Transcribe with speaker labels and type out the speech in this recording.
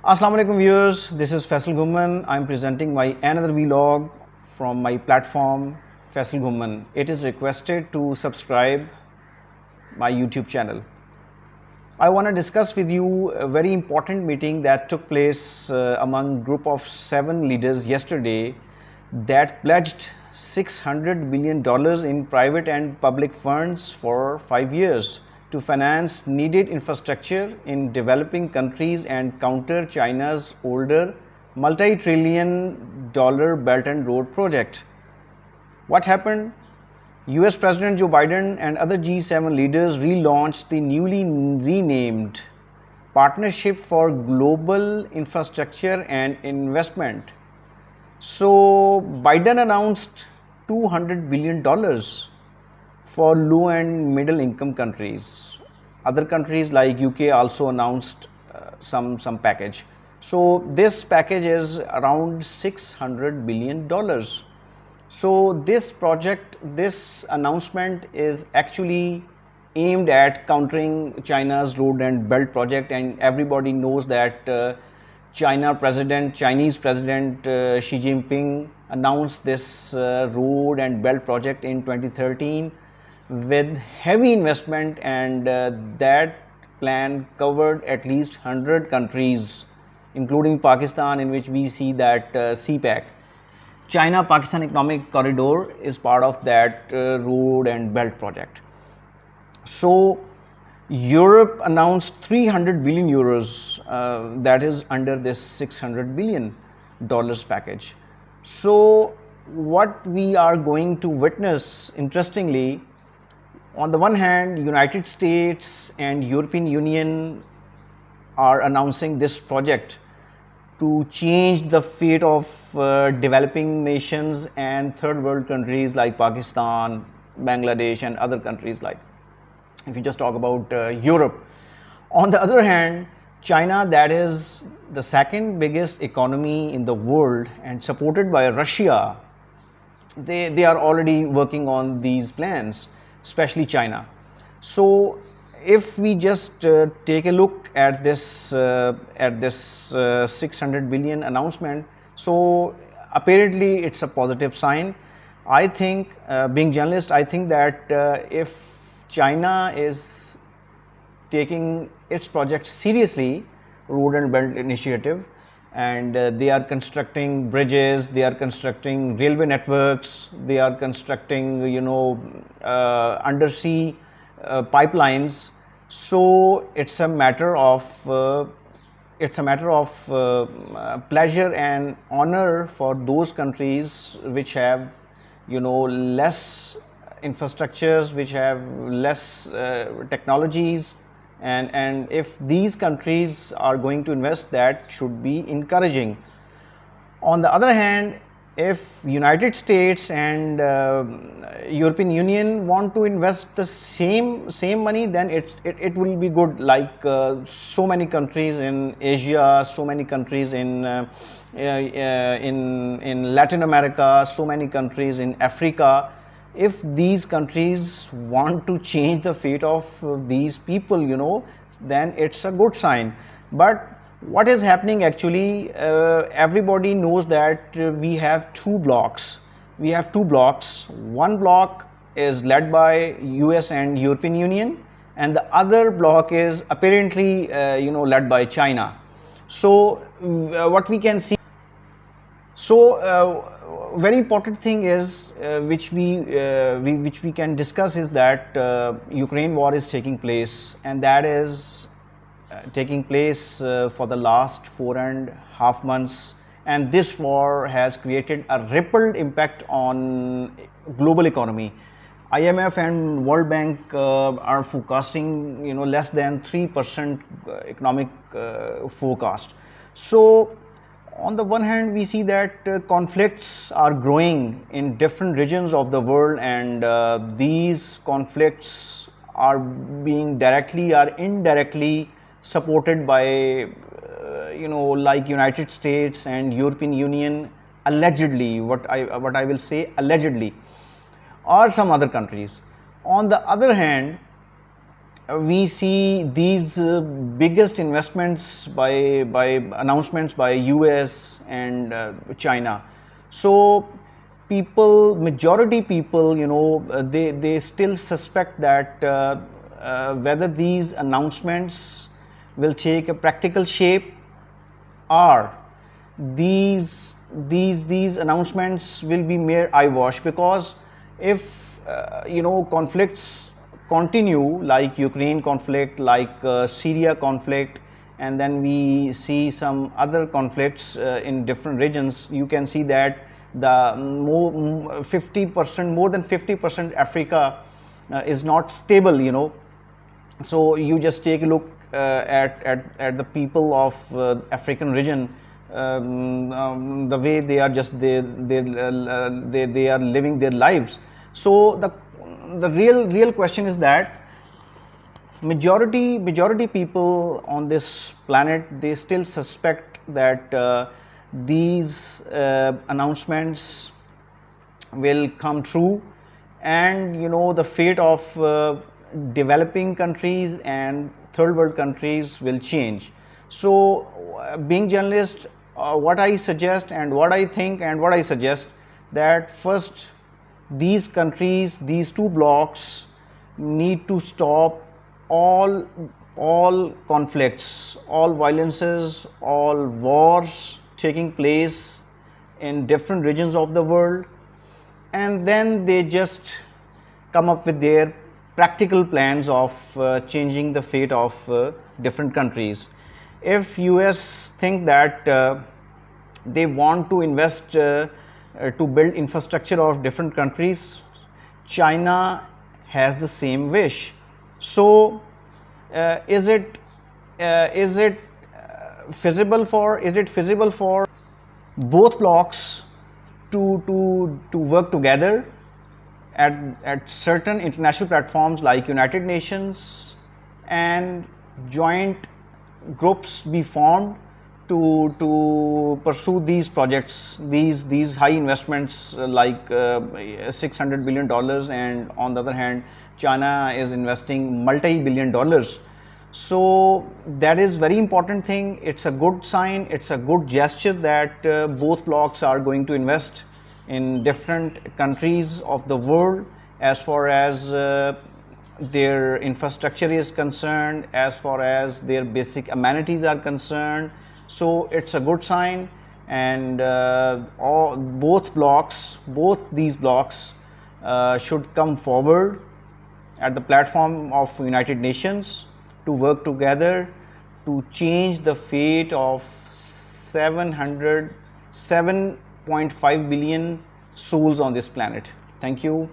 Speaker 1: Assalamu alaikum viewers, this is Faisal Gumman. I am presenting my another vlog from my platform Faisal Gumman. It is requested to subscribe my YouTube channel. I want to discuss with you a very important meeting that took place among group of 7 leaders yesterday that pledged $600 billion in private and public funds for 5 years to finance needed infrastructure in developing countries and counter China's older multi-trillion dollar Belt and Road project. What happened? US President Joe Biden and other G7 leaders relaunched the newly renamed Partnership for Global Infrastructure and Investment. So Biden announced $200 billion for low and middle income countries. Other countries like UK also announced some package. So this package is around $600 billion. So this project, this announcement is actually aimed at countering China's road and belt project, and everybody knows that Chinese President Xi Jinping announced this road and belt project in 2013 with heavy investment, and that plan covered at least 100 countries including Pakistan, in which we see that CPEC, China-Pakistan Economic Corridor, is part of that road and belt project. So Europe announced 300 billion euros, that is under this $600 billion package. So what we are going to witness, interestingly, on the one hand, United States and European Union are announcing this project to change the fate of developing nations and third world countries like Pakistan, Bangladesh and other countries, like if you just talk about Europe. On the other hand, China, that is the second biggest economy in the world and supported by Russia, they are already working on these plans, especially China. So if we just take a look at this 600 billion announcement, so apparently it's a positive sign. I think, being journalist, I think that if China is taking its project seriously, Road and Belt Initiative, and they are constructing bridges, they are constructing railway networks, they are constructing undersea pipelines. So it's a matter of pleasure and honor for those countries which have less infrastructures, which have less technologies, and if these countries are going to invest, that should be encouraging. On the other hand, if United States and European Union want to invest the same money, then it will be good, like so many countries in Asia, so many countries in Latin America, so many countries in Africa. If these countries want to change the fate of these people, then it's a good sign. But what is happening actually, everybody knows that we have two blocks. One block is led by US and European Union, and the other block is apparently led by China. So what we can see, very important thing is which we can discuss is that Ukraine war is taking place, and that is taking place for the last 4.5 months, and this war has created a rippled impact on global economy. IMF and World Bank are forecasting less than 3% economic forecast. So on the one hand, we see that conflicts are growing in different regions of the world, and these conflicts are being directly or indirectly supported by like United States and European Union, allegedly, what I will say, allegedly, or some other countries. On the other hand, we see these biggest investments by announcements by US and China. So majority people, they still suspect that whether these announcements will take a practical shape, or these announcements will be mere eyewash. Because if conflicts continue, like Ukraine conflict, like Syria conflict, and then we see some other conflicts in different regions, you can see that the more than 50% Africa is not stable. So you just take a look at the people of African region, the way they are just they are living their lives. So the real question is that majority people on this planet, they still suspect that these announcements will come true, and the fate of developing countries and third world countries will change. So being journalist, what I suggest and what I think and what I suggest, that first these countries, these two blocks, need to stop all conflicts, all violences, all wars taking place in different regions of the world, and then they just come up with their practical plans of changing the fate of different countries. If US think that they want to invest to build infrastructure of different countries, China has the same wish. So is it feasible for both blocks to work together at certain international platforms like United Nations, and joint groups be formed to pursue these projects, these high investments like $600 billion, and on the other hand China is investing multi-billion dollars. So that is very important thing. It's a good sign, it's a good gesture that both blocks are going to invest in different countries of the world as far as their infrastructure is concerned, as far as their basic amenities are concerned. So it's a good sign, and both these blocks should come forward at the platform of United Nations to work together to change the fate of 7.5 billion souls on this planet. Thank you.